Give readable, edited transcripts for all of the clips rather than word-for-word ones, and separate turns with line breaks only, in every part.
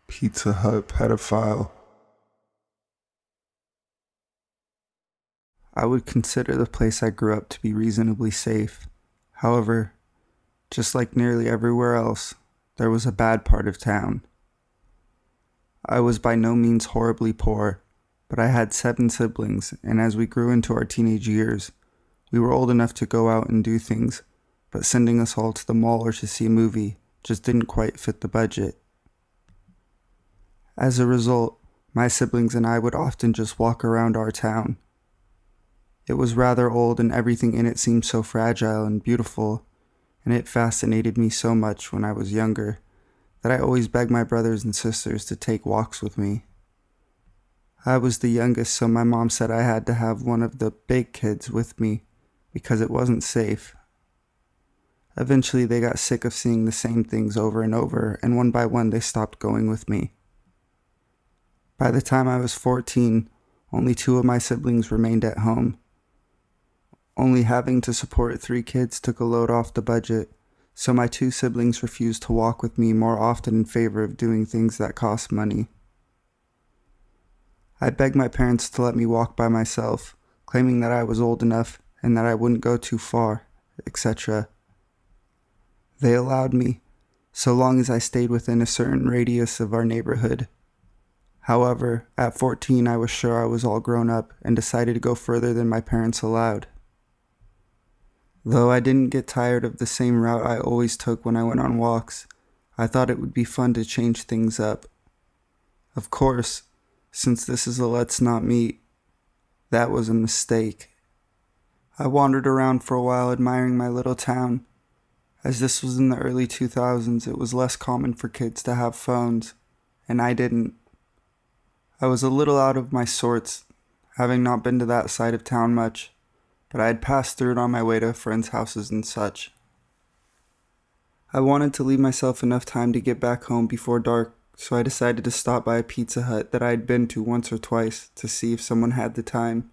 Pizza Hut pedophile.
I would consider the place I grew up to be reasonably safe. However, just like nearly everywhere else, there was a bad part of town. I was by no means horribly poor, but I had 7 siblings, and as we grew into our teenage years, we were old enough to go out and do things, but sending us all to the mall or to see a movie just didn't quite fit the budget. As a result, my siblings and I would often just walk around our town. It was rather old and everything in it seemed so fragile and beautiful, and it fascinated me so much when I was younger that I always begged my brothers and sisters to take walks with me. I was the youngest, so my mom said I had to have one of the big kids with me because it wasn't safe. Eventually they got sick of seeing the same things over and over, and one by one they stopped going with me. By the time I was 14, only 2 of my siblings remained at home. Only having to support 3 kids took a load off the budget, so my 2 siblings refused to walk with me more often in favor of doing things that cost money. I begged my parents to let me walk by myself, claiming that I was old enough and that I wouldn't go too far, etc. They allowed me, so long as I stayed within a certain radius of our neighborhood. However, at 14 I was sure I was all grown up and decided to go further than my parents allowed. Though I didn't get tired of the same route I always took when I went on walks, I thought it would be fun to change things up. Of course, since this is a let's not meet, that was a mistake. I wandered around for a while admiring my little town. As this was in the early 2000s, it was less common for kids to have phones, and I didn't. I was a little out of my sorts, having not been to that side of town much, but I had passed through it on my way to friends' houses and such. I wanted to leave myself enough time to get back home before dark, so I decided to stop by a Pizza Hut that I had been to once or twice to see if someone had the time.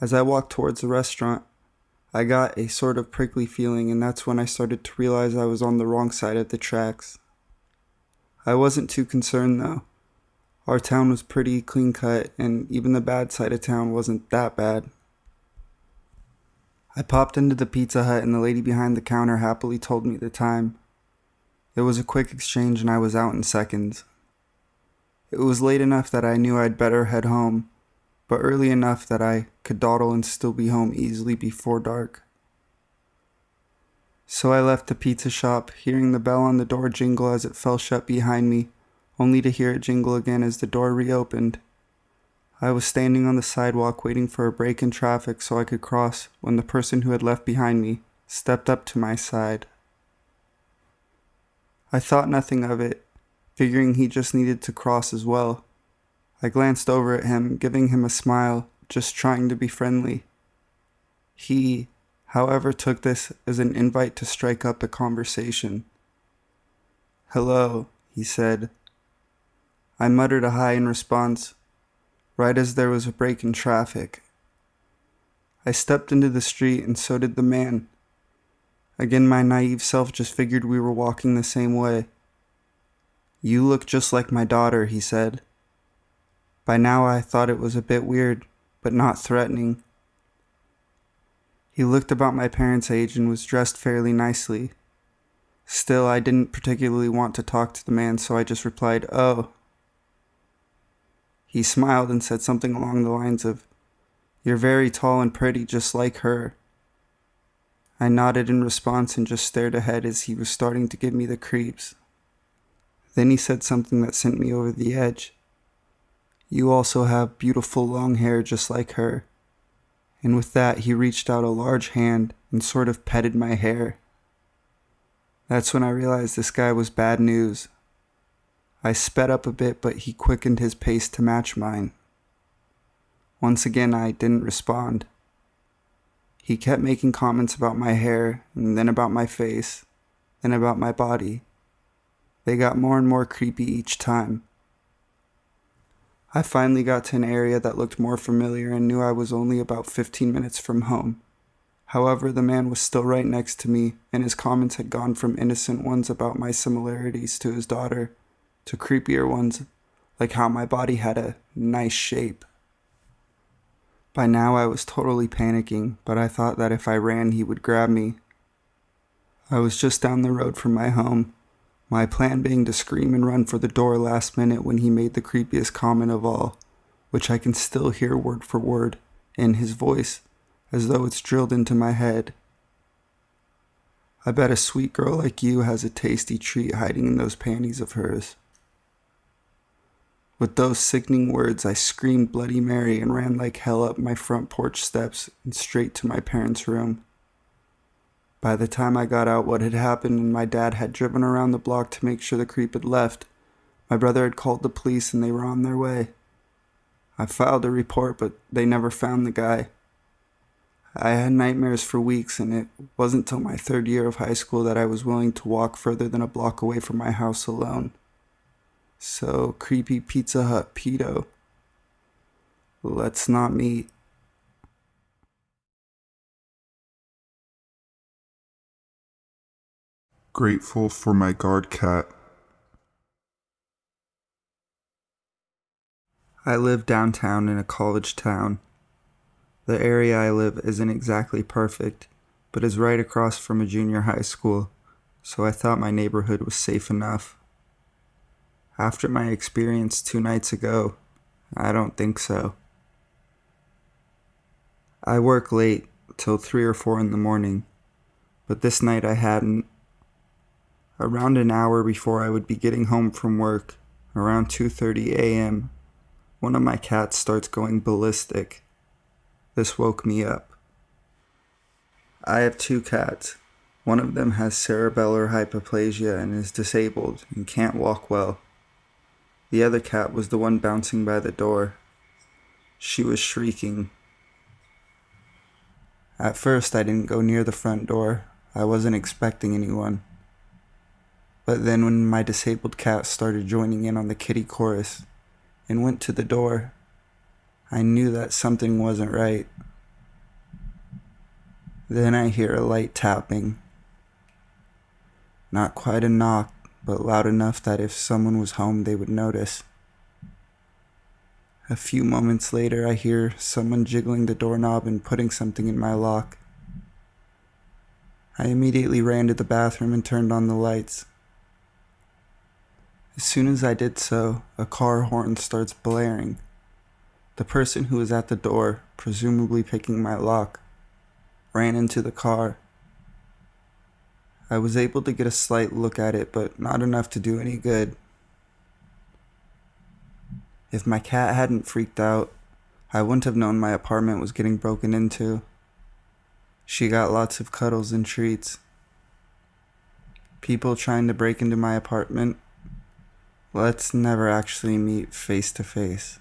As I walked towards the restaurant, I got a sort of prickly feeling, and that's when I started to realize I was on the wrong side of the tracks. I wasn't too concerned though. Our town was pretty clean cut, and even the bad side of town wasn't that bad. I popped into the Pizza Hut and the lady behind the counter happily told me the time. It was a quick exchange and I was out in seconds. It was late enough that I knew I'd better head home, but early enough that I could dawdle and still be home easily before dark. So I left the pizza shop, hearing the bell on the door jingle as it fell shut behind me, only to hear it jingle again as the door reopened. I was standing on the sidewalk waiting for a break in traffic so I could cross when the person who had left behind me stepped up to my side. I thought nothing of it, figuring he just needed to cross as well. I glanced over at him, giving him a smile, just trying to be friendly. He, however, took this as an invite to strike up a conversation. "Hello," he said. I muttered a hi in response, right as there was a break in traffic. I stepped into the street and so did the man. Again, my naive self just figured we were walking the same way. "You look just like my daughter," he said. By now I thought it was a bit weird, but not threatening. He looked about my parents' age and was dressed fairly nicely. Still, I didn't particularly want to talk to the man, so I just replied, "Oh." He smiled and said something along the lines of, "You're very tall and pretty, just like her." I nodded in response and just stared ahead as he was starting to give me the creeps. Then he said something that sent me over the edge. "You also have beautiful long hair just like her." And with that, he reached out a large hand and sort of petted my hair. That's when I realized this guy was bad news. I sped up a bit, but he quickened his pace to match mine. Once again, I didn't respond. He kept making comments about my hair, and then about my face, then about my body. They got more and more creepy each time. I finally got to an area that looked more familiar and knew I was only about 15 minutes from home. However, the man was still right next to me, and his comments had gone from innocent ones about my similarities to his daughter to creepier ones, like how my body had a nice shape. By now I was totally panicking, but I thought that if I ran he would grab me. I was just down the road from my home, my plan being to scream and run for the door last minute when he made the creepiest comment of all, which I can still hear word for word in his voice, as though it's drilled into my head. I bet a sweet girl like you has a tasty treat hiding in those panties of hers. With those sickening words, I screamed Bloody Mary and ran like hell up my front porch steps and straight to my parents' room. By the time I got out, what had happened and my dad had driven around the block to make sure the creep had left, my brother had called the police and they were on their way. I filed a report, but they never found the guy. I had nightmares for weeks, and it wasn't till my 3rd year of high school that I was willing to walk further than a block away from my house alone. So, creepy Pizza Hut pedo, let's not meet.
Grateful for my guard cat.
I live downtown in a college town. The area I live isn't exactly perfect, but is right across from a junior high school, so I thought my neighborhood was safe enough. After my experience 2 nights ago, I don't think so. I work late, till 3 or 4 in the morning, but this night I hadn't. Around an hour before I would be getting home from work, around 2:30 a.m., one of my cats starts going ballistic. This woke me up. I have 2 cats. One of them has cerebellar hypoplasia and is disabled and can't walk well. The other cat was the one bouncing by the door. She was shrieking. At first, I didn't go near the front door. I wasn't expecting anyone. But then when my disabled cat started joining in on the kitty chorus and went to the door, I knew that something wasn't right. Then I hear a light tapping. Not quite a knock, but loud enough that if someone was home they would notice. A few moments later I hear someone jiggling the doorknob and putting something in my lock. I immediately ran to the bathroom and turned on the lights. As soon as I did so, a car horn starts blaring. The person who was at the door, presumably picking my lock, ran into the car. I was able to get a slight look at it, but not enough to do any good. If my cat hadn't freaked out, I wouldn't have known my apartment was getting broken into. She got lots of cuddles and treats. People trying to break into my apartment? Let's never actually meet face to face.